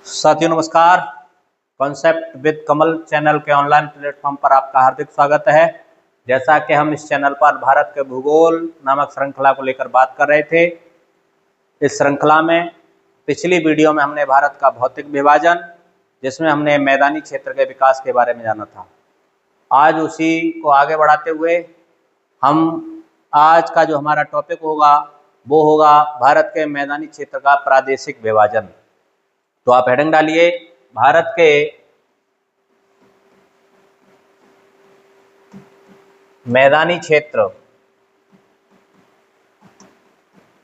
साथियों नमस्कार। Concept with Kamal channel के ऑनलाइन प्लेटफॉर्म पर आपका हार्दिक स्वागत है। जैसा कि हम इस चैनल पर भारत के भूगोल नामक श्रृंखला को लेकर बात कर रहे थे, इस श्रृंखला में पिछली वीडियो में हमने भारत का भौतिक विभाजन, जिसमें हमने मैदानी क्षेत्र के विकास के बारे में जाना था। आज उसी को आगे बढ़ाते हुए हम आज का जो हमारा टॉपिक होगा वो होगा भारत के मैदानी क्षेत्र का प्रादेशिक विभाजन। तो आप हेडिंग डालिए, भारत के मैदानी क्षेत्र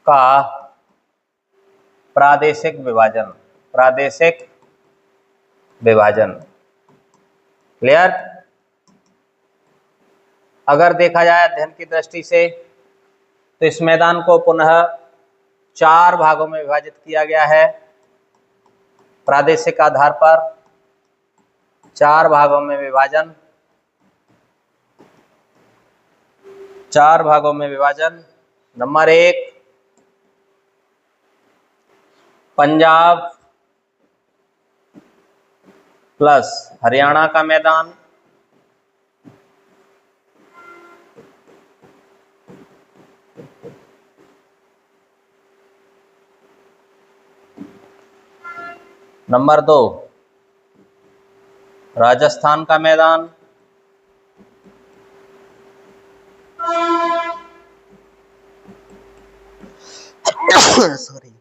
का प्रादेशिक विभाजन। प्रादेशिक विभाजन क्लियर। अगर देखा जाए अध्ययन की दृष्टि से तो इस मैदान को पुनः 4 भागों में विभाजित किया गया है। प्रादेशिक आधार पर 4 भागों में विभाजन। 4 भागों में विभाजन। नंबर 1 पंजाब प्लस हरियाणा का मैदान। नंबर 2 राजस्थान का मैदान। सॉरी,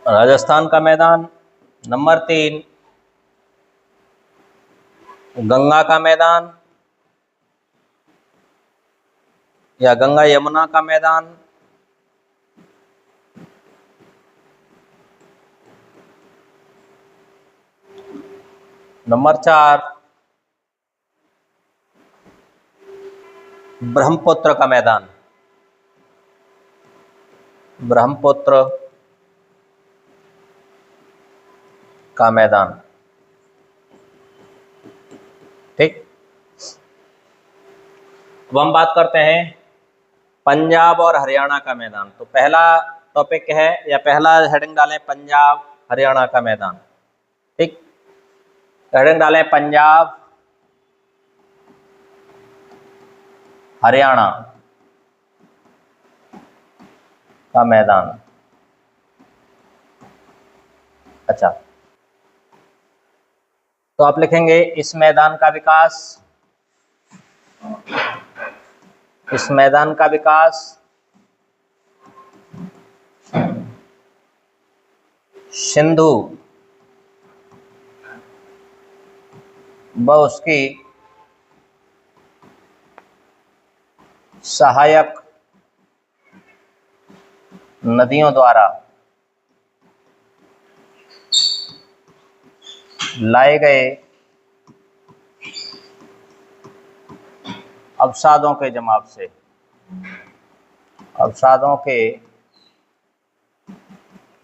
राजस्थान का मैदान। नंबर 3 गंगा का मैदान या गंगा यमुना का मैदान। नंबर 4 ब्रह्मपुत्र का मैदान। ब्रह्मपुत्र का मैदान। ठीक। अब हम बात करते हैं पंजाब और हरियाणा का मैदान। तो पहला टॉपिक है या पहला हेडिंग डालें पंजाब हरियाणा का मैदान। ठीक, हेडिंग डालें पंजाब हरियाणा का मैदान। अच्छा, तो आप लिखेंगे इस मैदान का विकास। इस मैदान का विकास सिंधु व उसकी सहायक नदियों द्वारा लाए गए अवसादों के जमाव से। अवसादों के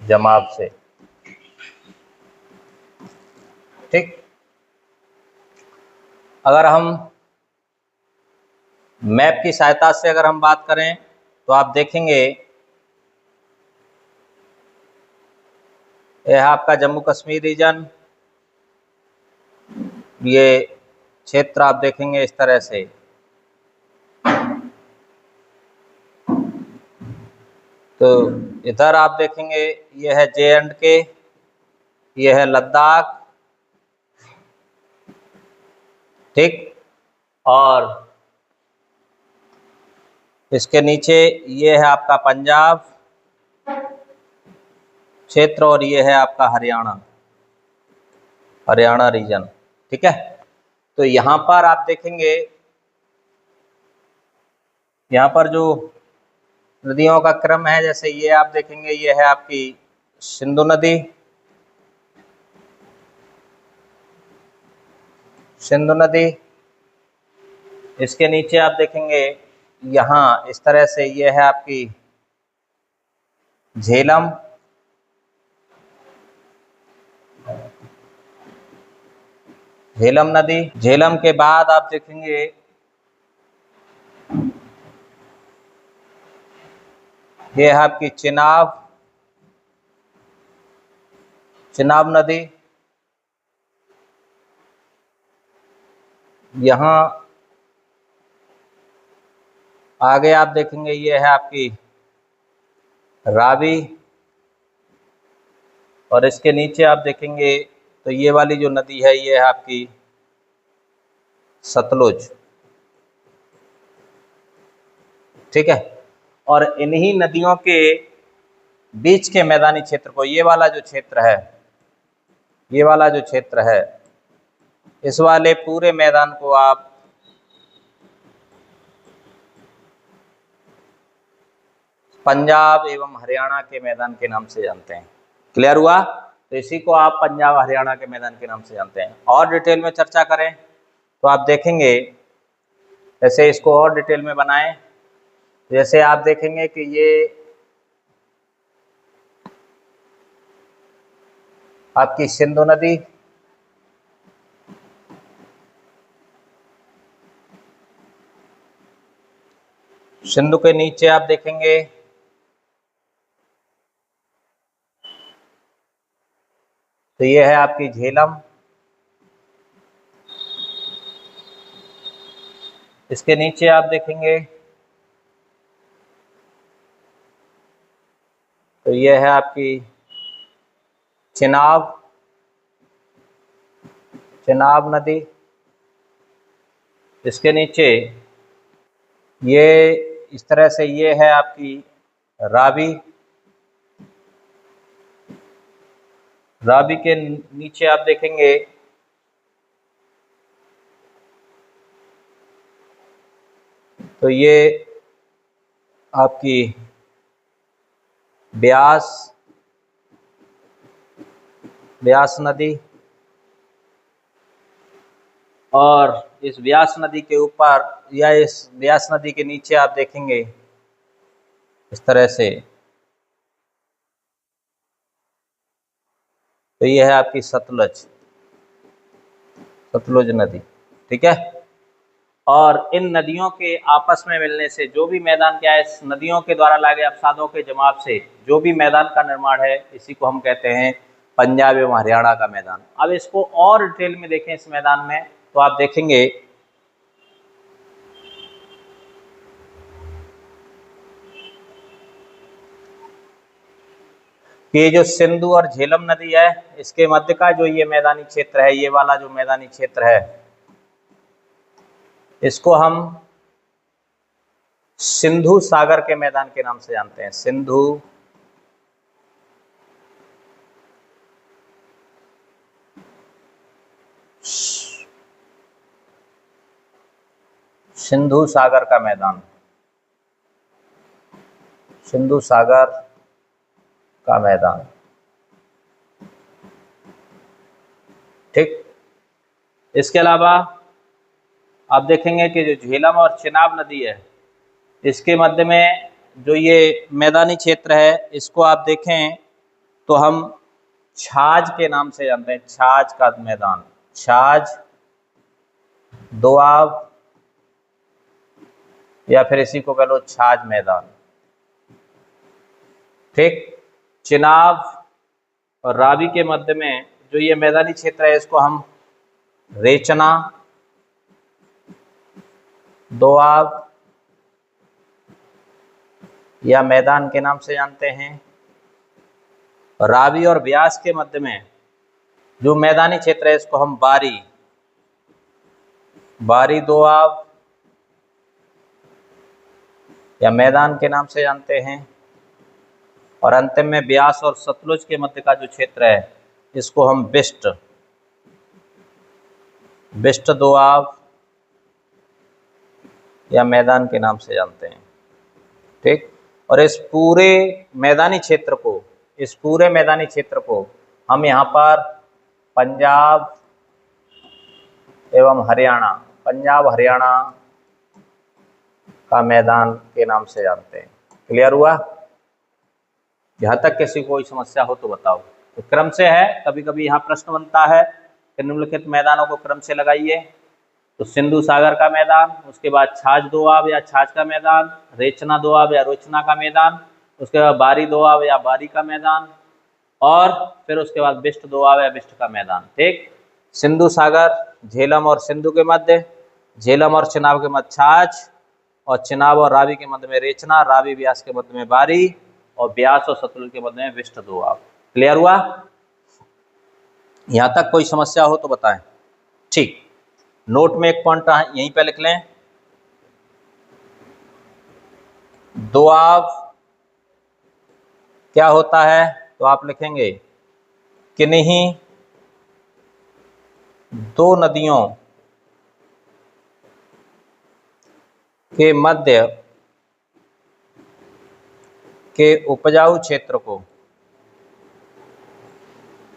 जमाव से। ठीक। अगर हम मैप की सहायता से अगर हम बात करें तो आप देखेंगे यह आपका जम्मू कश्मीर रीजन। ये क्षेत्र आप देखेंगे इस तरह से। तो इधर आप देखेंगे यह है J&K, यह है लद्दाख। ठीक, और इसके नीचे ये है आपका पंजाब क्षेत्र और ये है आपका हरियाणा, हरियाणा रीजन। ठीक है। तो यहाँ पर आप देखेंगे, यहाँ पर जो नदियों का क्रम है, जैसे ये आप देखेंगे ये है आपकी सिंधु नदी। सिंधु नदी। इसके नीचे आप देखेंगे यहाँ इस तरह से ये है आपकी झेलम। झेलम नदी। झेलम के बाद आप देखेंगे ये है आपकी चिनाब। चिनाब नदी, यहाँ आगे आप देखेंगे ये है आपकी रावी, और इसके नीचे आप देखेंगे तो ये वाली जो नदी है ये है आपकी सतलुज। ठीक है, और इन्हीं नदियों के बीच के मैदानी क्षेत्र को, ये वाला जो क्षेत्र है, ये वाला जो क्षेत्र है, इस वाले पूरे मैदान को आप पंजाब एवं हरियाणा के मैदान के नाम से जानते हैं। क्लियर हुआ? तो इसी को आप पंजाब हरियाणा के मैदान के नाम से जानते हैं। और डिटेल में चर्चा करें तो आप देखेंगे, जैसे इसको और डिटेल में बनाएं, जैसे आप देखेंगे कि ये आपकी सिंधु नदी, सिंधु के नीचे आप देखेंगे तो ये है आपकी झेलम, इसके नीचे आप देखेंगे तो ये है आपकी चिनाब, चिनाब नदी, इसके नीचे ये इस तरह से ये है आपकी रावी, रावी के नीचे आप देखेंगे तो ये आपकी ब्यास, ब्यास नदी, और इस ब्यास नदी के ऊपर या इस ब्यास नदी के नीचे आप देखेंगे इस तरह से तो ये है आपकी सतलुज, सतलुज नदी। ठीक है, और इन नदियों के आपस में मिलने से जो भी मैदान क्या है, इस नदियों के द्वारा लाए गए अवसादों के जमाव से जो भी मैदान का निर्माण है, इसी को हम कहते हैं पंजाब एवं हरियाणा का मैदान। अब इसको और डिटेल में देखें इस मैदान में तो आप देखेंगे कि ये जो सिंधु और झेलम नदी है, इसके मध्य का जो ये मैदानी क्षेत्र है, ये वाला जो मैदानी क्षेत्र है, इसको हम सिंधु सागर के मैदान के नाम से जानते हैं। सिंधु सिंधु सागर का मैदान, सिंधु सागर का मैदान। ठीक, इसके अलावा आप देखेंगे कि जो झेलम और चिनाब नदी है, इसके मध्य में जो ये मैदानी क्षेत्र है, इसको आप देखें तो हम छाछ के नाम से जानते हैं। छाछ का मैदान, छाछ, दोआब, या फिर इसी को कह लो छाछ मैदान। ठीक, चिनाब और रावी के मध्य में जो ये मैदानी क्षेत्र है, इसको हम रेचना, दोआब या मैदान के नाम से जानते हैं। रावी और ब्यास के मध्य में जो मैदानी क्षेत्र है, इसको हम बारी, बारी दोआब या मैदान के नाम से जानते हैं। और अंतिम में ब्यास और सतलुज के मध्य का जो क्षेत्र है, इसको हम बिस्ट, बिस्ट दोआब या मैदान के नाम से जानते हैं। ठीक, और इस पूरे मैदानी क्षेत्र को, इस पूरे मैदानी क्षेत्र को हम यहाँ पर पंजाब एवं हरियाणा, पंजाब हरियाणा का मैदान के नाम से जानते हैं। क्लियर हुआ? यहाँ तक किसी को कोई समस्या हो तो बताओ। तो क्रम से है, कभी कभी यहाँ प्रश्न बनता है कि निम्नलिखित मैदानों को क्रम से लगाइए। तो सिंधु सागर का मैदान, उसके बाद छाछ दोआब या छाछ का मैदान, रेचना दोआब या रोचना का मैदान, उसके बाद बारी दोआब या बारी का मैदान, और फिर उसके बाद बिष्ट दोआब या बिष्ट का मैदान। ठीक, सिंधु सागर झेलम और सिंधु के मध्य, झेलम और चिनाब के मध्य छाछ, और चिनाब और रावी के मध्य में रेचना, रावी ब्यास के मध्य में बारी, और ब्यास और सतलुज के मध्य में बिष्ट दोआब। क्लियर हुआ? यहां तक कोई समस्या हो तो बताएं। ठीक, नोट में एक पॉइंट यहीं पे लिख लें, दोआब क्या होता है, तो आप लिखेंगे किन्हीं दो नदियों के मध्य के उपजाऊ क्षेत्र को,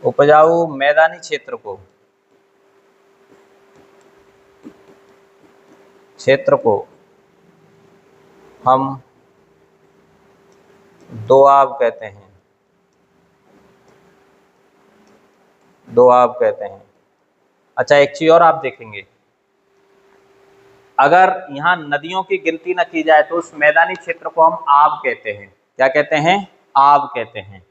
उपजाऊ मैदानी क्षेत्र को हम दोआब कहते हैं, दोआब कहते हैं। अच्छा, एक चीज और आप देखेंगे, अगर यहाँ नदियों की गिनती न की जाए तो उस मैदानी क्षेत्र को हम आब कहते हैं। क्या कहते हैं? आब कहते हैं।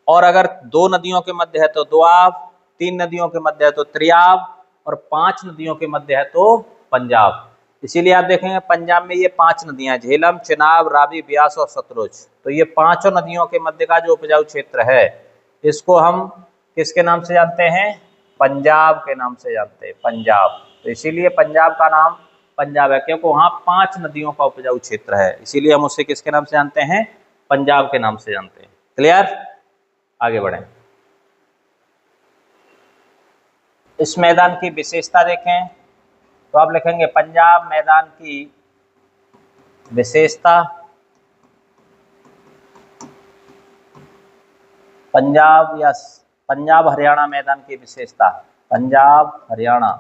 और अगर दो नदियों के मध्य है तो दोआब, तीन नदियों के मध्य है तो त्रियाब, और पांच नदियों के मध्य है तो पंजाब। इसीलिए आप देखेंगे पंजाब में ये पांच नदियां, झेलम, चिनाब, रावी, ब्यास और सतलुज, तो ये पांचों नदियों के मध्य का जो उपजाऊ क्षेत्र है इसको हम किसके नाम से जानते हैं? पंजाब के नाम से जानते हैं, पंजाब। तो इसीलिए पंजाब का नाम पंजाब है, क्योंकि वहां पांच नदियों का उपजाऊ क्षेत्र है, इसीलिए हम उसे किसके नाम से जानते हैं? पंजाब के नाम से जानते हैं। क्लियर? आगे बढ़ें। इस मैदान की विशेषता देखें, तो आप लिखेंगे पंजाब मैदान की विशेषता, पंजाब या पंजाब हरियाणा मैदान की विशेषता, पंजाब हरियाणा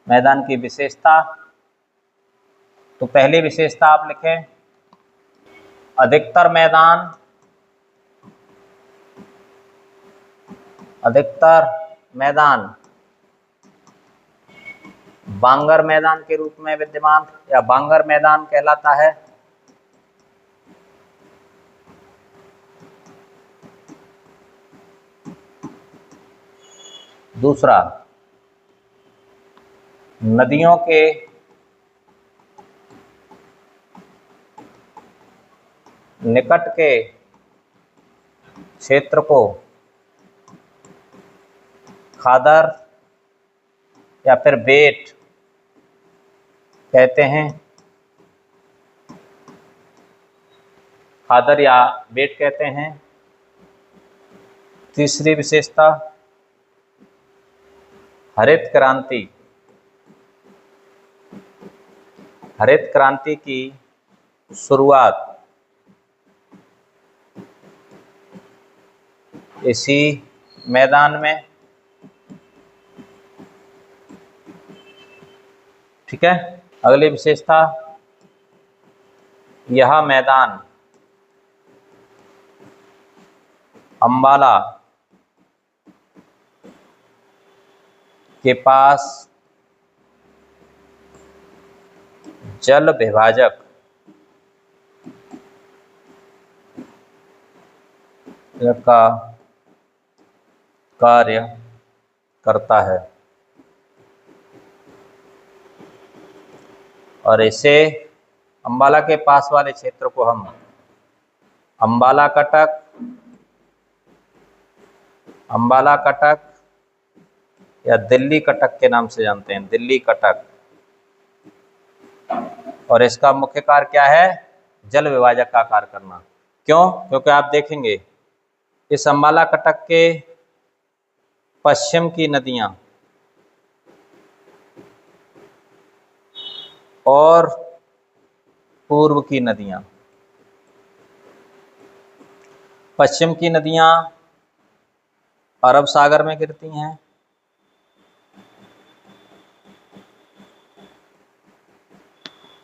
मैदान की विशेषता। तो पहली विशेषता आप लिखें, अधिकतर मैदान, अधिकतर मैदान बांगर मैदान के रूप में विद्यमान या बांगर मैदान कहलाता है। दूसरा, नदियों के निकट के क्षेत्र को खादर या फिर बेट कहते हैं, खादर या बेट कहते हैं। तीसरी विशेषता, हरित क्रांति, हरित क्रांति की शुरुआत इसी मैदान में। ठीक है, अगली विशेषता, यह मैदान अंबाला के पास जल विभाजक का कार्य करता है, और इसे अंबाला के पास वाले क्षेत्र को हम अंबाला कटक, अंबाला कटक या दिल्ली कटक के नाम से जानते हैं, दिल्ली कटक। और इसका मुख्य कार्य क्या है? जल विभाजक का कार्य करना। क्यों? क्योंकि आप देखेंगे इस अंबाला कटक के पश्चिम की नदियां और पूर्व की नदियां, पश्चिम की नदियां अरब सागर में गिरती हैं,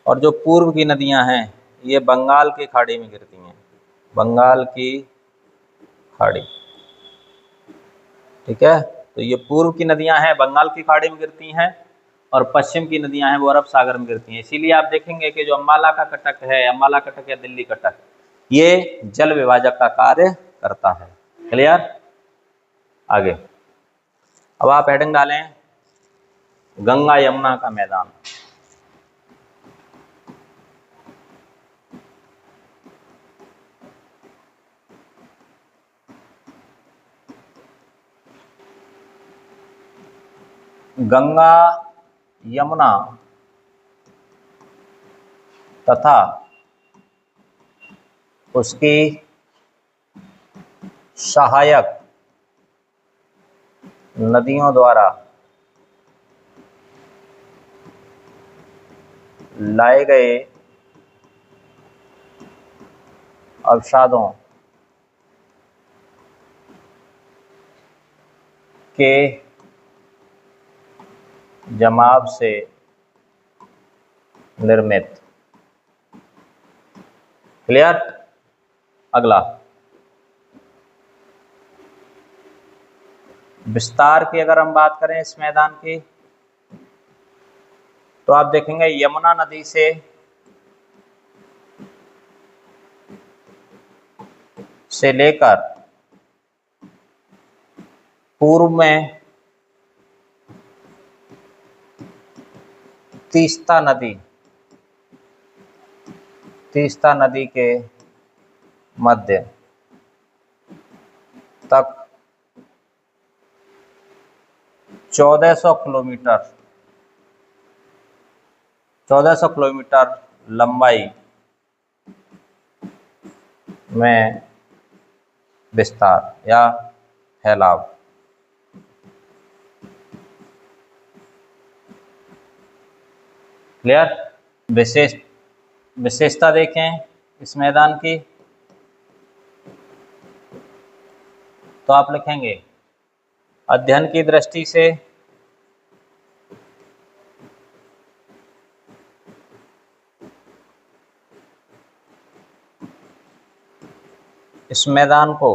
और जो पूर्व की नदियां हैं ये बंगाल की खाड़ी में गिरती हैं, बंगाल की खाड़ी। ठीक है, तो ये पूर्व की नदियां हैं बंगाल की खाड़ी में गिरती हैं, और पश्चिम की नदियां हैं वो अरब सागर में गिरती हैं। इसीलिए आप देखेंगे कि जो अंबाला का कटक है, अंबाला कटक या दिल्ली कटक, ये जल विभाजक का कार्य करता है। क्लियर। आगे अब आप हेडिंग डालें गंगा यमुना का मैदान। गंगा यमुना तथा उसकी सहायक नदियों द्वारा लाए गए अवसादों के जमाव से निर्मित। क्लियर। अगला विस्तार की अगर हम बात करें इस मैदान की, तो आप देखेंगे यमुना नदी से लेकर पूर्व में तीस्ता नदी के मध्य तक 1400 किलोमीटर लंबाई में विस्तार या फैलाव। क्लियर। विशेषता देखें इस मैदान की, तो आप लिखेंगे अध्ययन की दृष्टि से इस मैदान को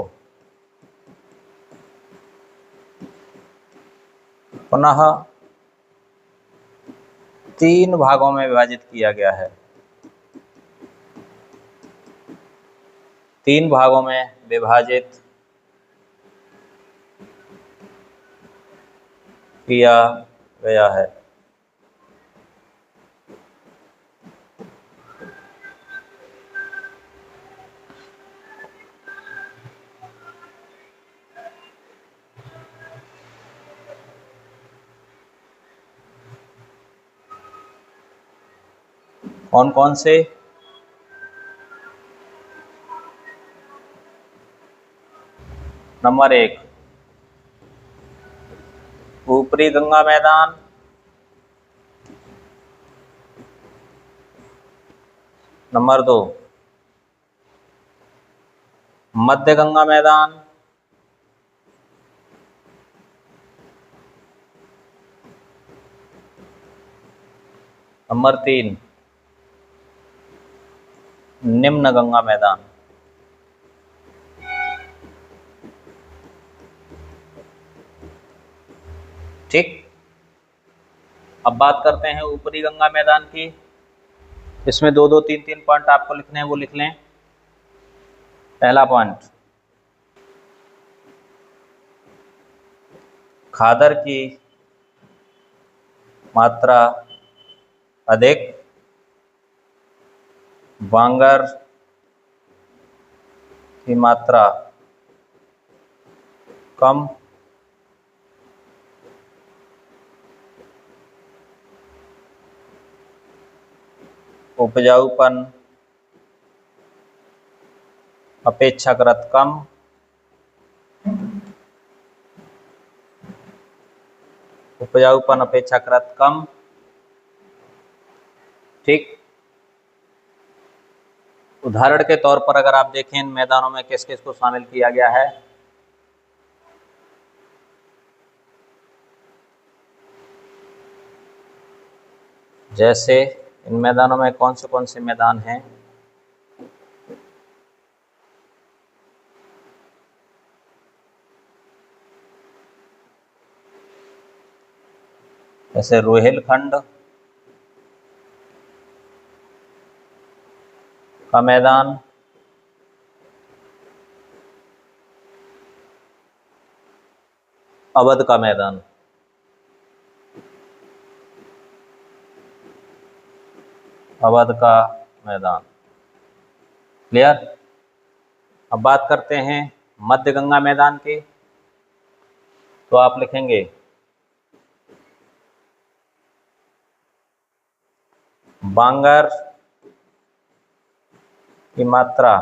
पुनः 3 भागों में विभाजित किया गया है। 3 भागों में विभाजित किया गया है। कौन कौन से? नंबर 1 ऊपरी गंगा मैदान, नंबर 2 मध्य गंगा मैदान, नंबर 3 निम्न गंगा मैदान। ठीक। अब बात करते हैं ऊपरी गंगा मैदान की। इसमें 2-2, 3-3 पॉइंट आपको लिखने हैं, वो लिख लें। पहला पॉइंट, खादर की मात्रा अधिक, बांगर की मात्रा कम, उपजाऊपन अपेक्षाकृत कम, उपजाऊपन अपेक्षाकृत कम। ठीक। उदाहरण के तौर पर अगर आप देखें इन मैदानों में किस किस को शामिल किया गया है, जैसे इन मैदानों में कौन से मैदान हैं? जैसे रोहिलखंड का मैदान, अवध का मैदान, अवध का मैदान। क्लियर। अब बात करते हैं मध्य गंगा मैदान की। तो आप लिखेंगे बांगर की मात्रा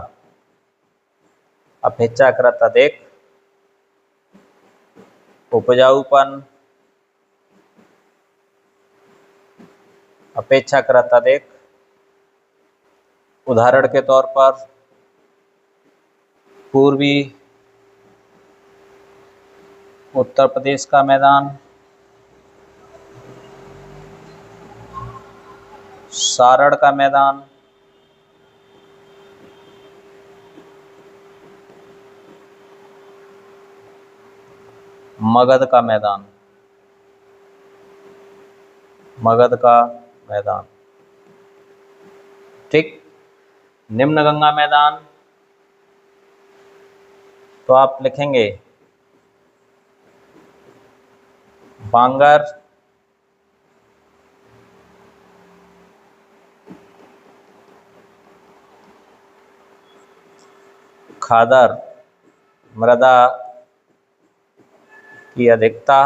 अपेक्षाकृत अधिक, उपजाऊपन अपेक्षाकृत अधिक। उदाहरण के तौर पर पूर्वी उत्तर प्रदेश का मैदान, सारण का मैदान, मगध का मैदान, मगध का मैदान। ठीक। निम्न गंगा मैदान, तो आप लिखेंगे बांगर, खादर मृदा की अधिकता,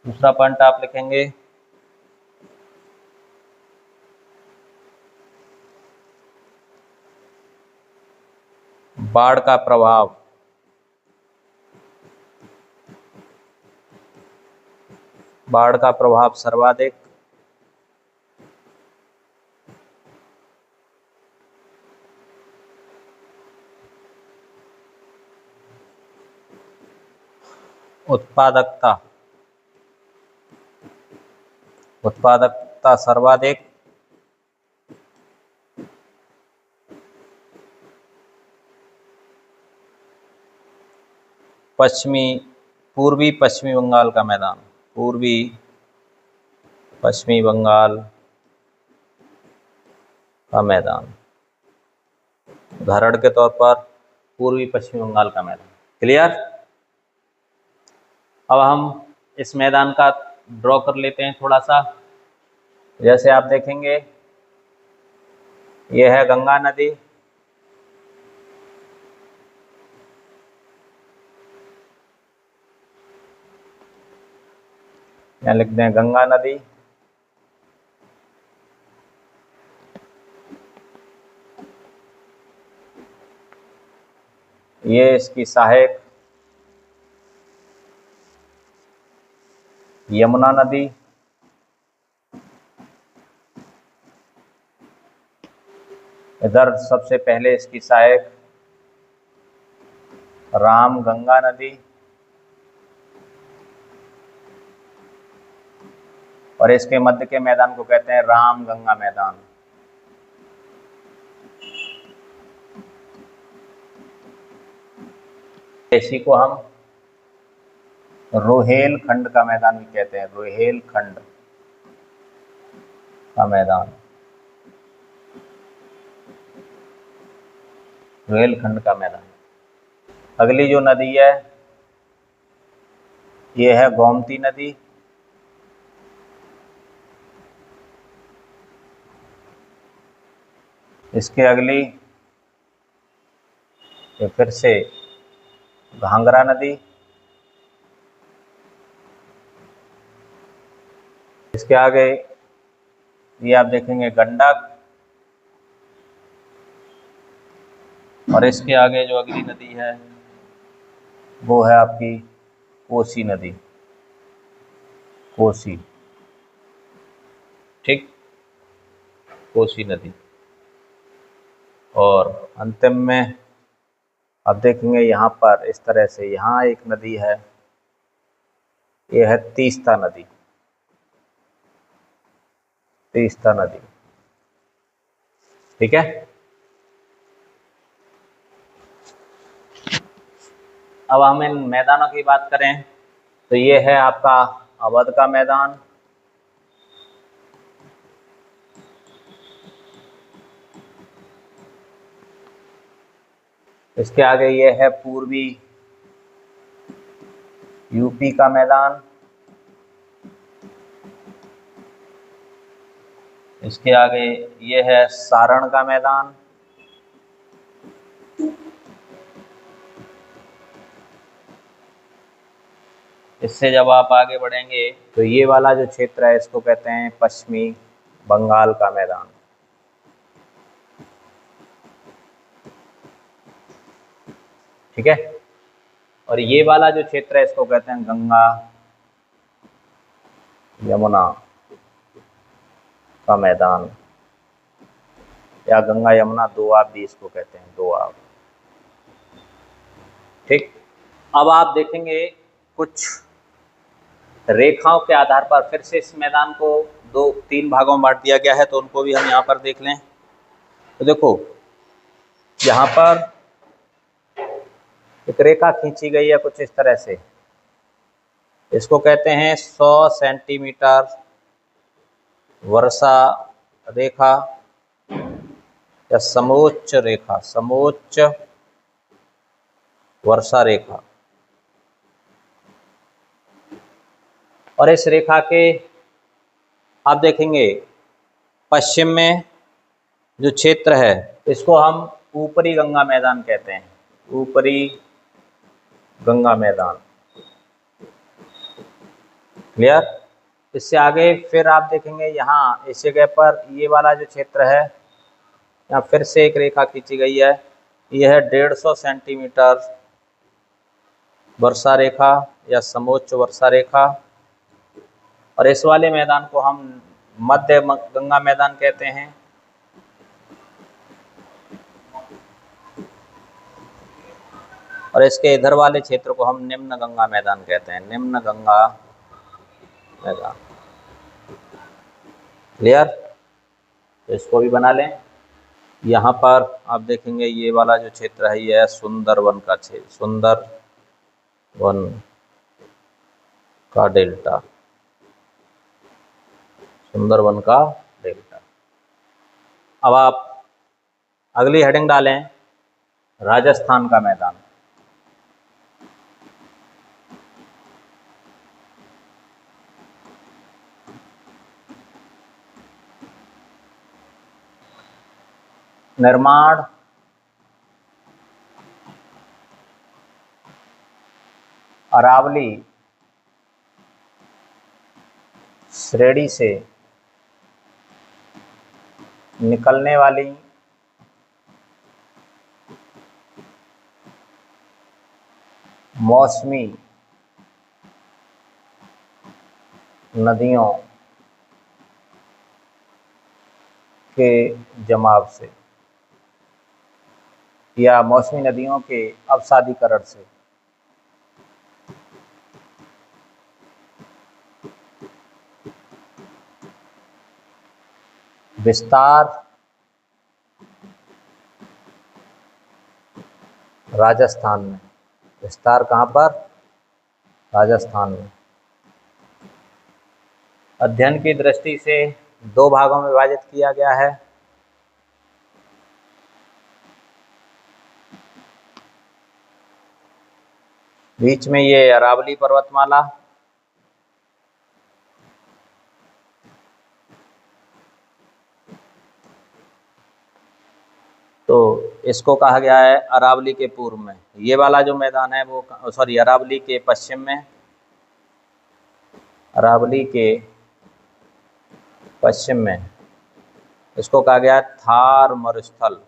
दूसरा पॉइंट आप लिखेंगे बाढ़ का प्रभाव, बाढ़ का प्रभाव सर्वाधिक। उत्पादकता, उत्पादकता सर्वाधिक। पूर्वी पश्चिमी बंगाल का मैदान, पूर्वी पश्चिमी बंगाल का मैदान। उदाहरण के तौर पर पूर्वी पश्चिमी बंगाल का मैदान। क्लियर। अब हम इस मैदान का ड्रॉ कर लेते हैं थोड़ा सा। जैसे आप देखेंगे यह है गंगा नदी, यहाँ लिख दें गंगा नदी। ये इसकी सहायक यमुना नदी, इधर सबसे पहले इसकी सहायक राम गंगा नदी, और इसके मध्य के मैदान को कहते हैं राम गंगा मैदान। इसी को हम रोहेलखंड का मैदान भी कहते हैं, रोहेलखंड का मैदान, रोहेलखंड का मैदान। अगली जो नदी है ये है गोमती नदी, इसके अगली ये फिर से घाघरा नदी, इसके आगे ये आप देखेंगे गंडक, और इसके आगे जो अगली नदी है वो है आपकी कोसी नदी, कोसी। ठीक, कोसी नदी। और अंतिम में आप देखेंगे यहाँ पर इस तरह से यहाँ एक नदी है, ये है तीस्ता नदी, तीस्ता नदी। ठीक है। अब हम इन मैदानों की बात करें तो ये है आपका अवध का मैदान, इसके आगे ये है पूर्वी यूपी का मैदान। इसके आगे ये है सारण का मैदान। इससे जब आप आगे बढ़ेंगे तो ये वाला जो क्षेत्र है इसको कहते हैं पश्चिमी बंगाल का मैदान। ठीक है, और ये वाला जो क्षेत्र है इसको कहते हैं गंगा यमुना का मैदान, या गंगा यमुना दोआब भी इसको कहते हैं, दोआब। ठीक, अब आप देखेंगे कुछ रेखाओं के आधार पर फिर से इस मैदान को 2-3 भागों में बांट दिया गया है, तो उनको भी हम यहाँ पर देख लें। तो देखो यहाँ पर एक रेखा खींची गई है कुछ इस तरह से, इसको कहते हैं 100 सेंटीमीटर वर्षा रेखा या समोच्च रेखा, समोच्च वर्षा रेखा। और इस रेखा के आप देखेंगे पश्चिम में जो क्षेत्र है इसको हम ऊपरी गंगा मैदान कहते हैं, ऊपरी गंगा मैदान। क्लियर? इससे आगे फिर आप देखेंगे यहाँ इस जगह पर ये वाला जो क्षेत्र है, यहाँ फिर से एक रेखा खींची गई है, यह है 150 सेंटीमीटर वर्षा रेखा या समोच्च वर्षा रेखा। और इस वाले मैदान को हम मध्य गंगा मैदान कहते हैं। और इसके इधर वाले क्षेत्र को हम निम्न गंगा मैदान कहते हैं, निम्न गंगा मैदान। क्लियर? तो इसको भी बना लें। यहाँ पर आप देखेंगे ये वाला जो क्षेत्र है ये है सुंदरवन का क्षेत्र, सुंदरवन का डेल्टा, सुंदरवन का डेल्टा। अब आप अगली हेडिंग डालें राजस्थान का मैदान। निर्माण अरावली श्रेणी से निकलने वाली मौसमी नदियों के जमाव से या मौसमी नदियों के अवसादीकरण से विस्तार राजस्थान में, विस्तार कहाँ पर? राजस्थान में। अध्ययन की दृष्टि से 2 भागों में विभाजित किया गया है। बीच में ये अरावली पर्वतमाला, तो इसको कहा गया है अरावली के पूर्व में। ये वाला जो मैदान है वो अरावली के पश्चिम में, अरावली के पश्चिम में इसको कहा गया थार मरुस्थल,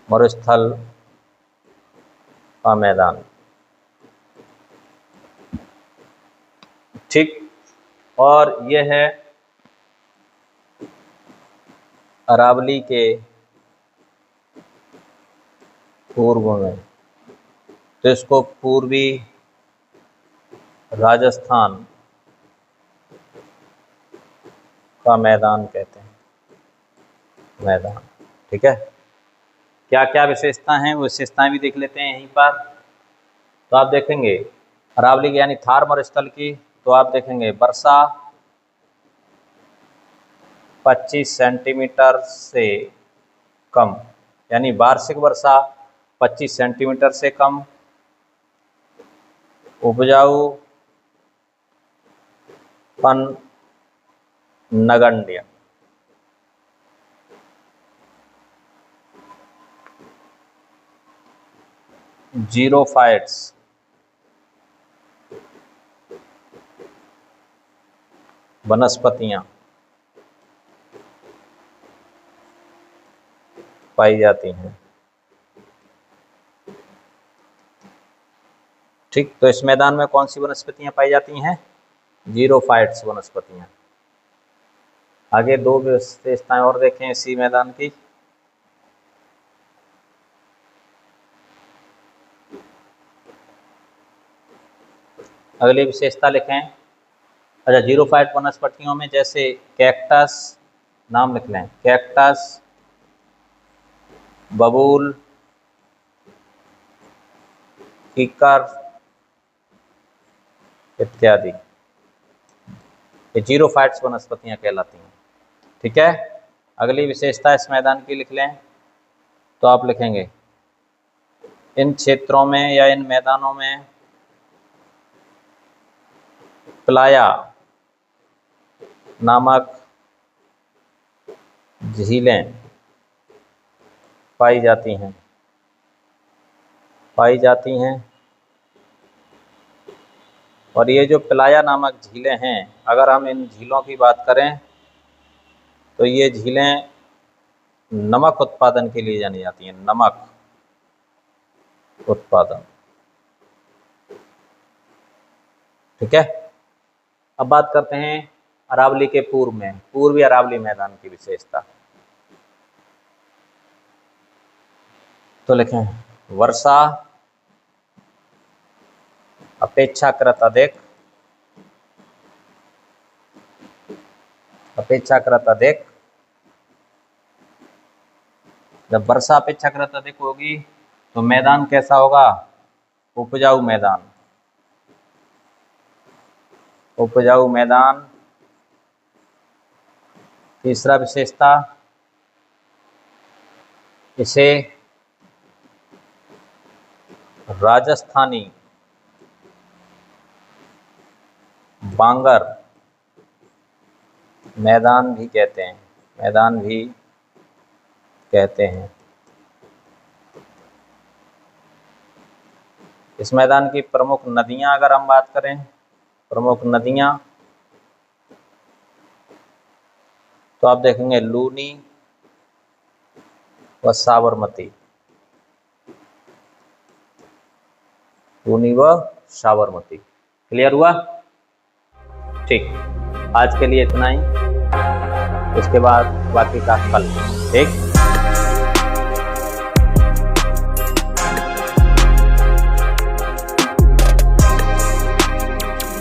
मरुस्थल का मैदान। ठीक, और यह है अरावली के पूर्व में, तो इसको पूर्वी राजस्थान का मैदान कहते हैं, मैदान। ठीक है, क्या क्या विशेषता हैं वो विशेषताएं भी देख लेते हैं यहीं पर। तो आप देखेंगे अरावली यानी थार मरुस्थल की, तो आप देखेंगे वर्षा 25 सेंटीमीटर से कम, यानी वार्षिक वर्षा 25 सेंटीमीटर से कम, उपजाऊपन नगण्य। जीरोफाइट्स, वनस्पतियां पाई जाती हैं। ठीक, तो इस मैदान में कौन सी वनस्पतियां पाई जाती हैं? जीरोफाइट्स वनस्पतियां। आगे दो विशेषताएं और देखें इसी मैदान की। अगली विशेषता लिखें। अच्छा, जीरोफाइट वनस्पतियों में जैसे कैक्टस, नाम लिख लें, कैक्टस, बबूल, कीकर इत्यादि, ये जीरोफाइट्स वनस्पतियां कहलाती हैं। ठीक है, अगली विशेषता इस मैदान की लिख लें। तो आप लिखेंगे इन क्षेत्रों में या इन मैदानों में प्लाया नामक झीलें पाई जाती हैं, और ये जो प्लाया नामक झीलें हैं, अगर हम इन झीलों की बात करें तो ये झीलें नमक उत्पादन के लिए जानी जाती हैं, नमक उत्पादन। ठीक है, अब बात करते हैं अरावली के पूर्वी अरावली मैदान की विशेषता। तो लिखें वर्षा अपेक्षाकृत अधिक। जब वर्षा अपेक्षाकृत अधिक होगी तो मैदान कैसा होगा? उपजाऊ मैदान। तीसरा विशेषता, इसे राजस्थानी बांगर मैदान भी कहते हैं। इस मैदान की प्रमुख नदियां अगर हम बात करें, तो आप देखेंगे लूनी व साबरमती। क्लियर हुआ? ठीक, आज के लिए इतना ही, उसके बाद बाकी का कल। ठीक।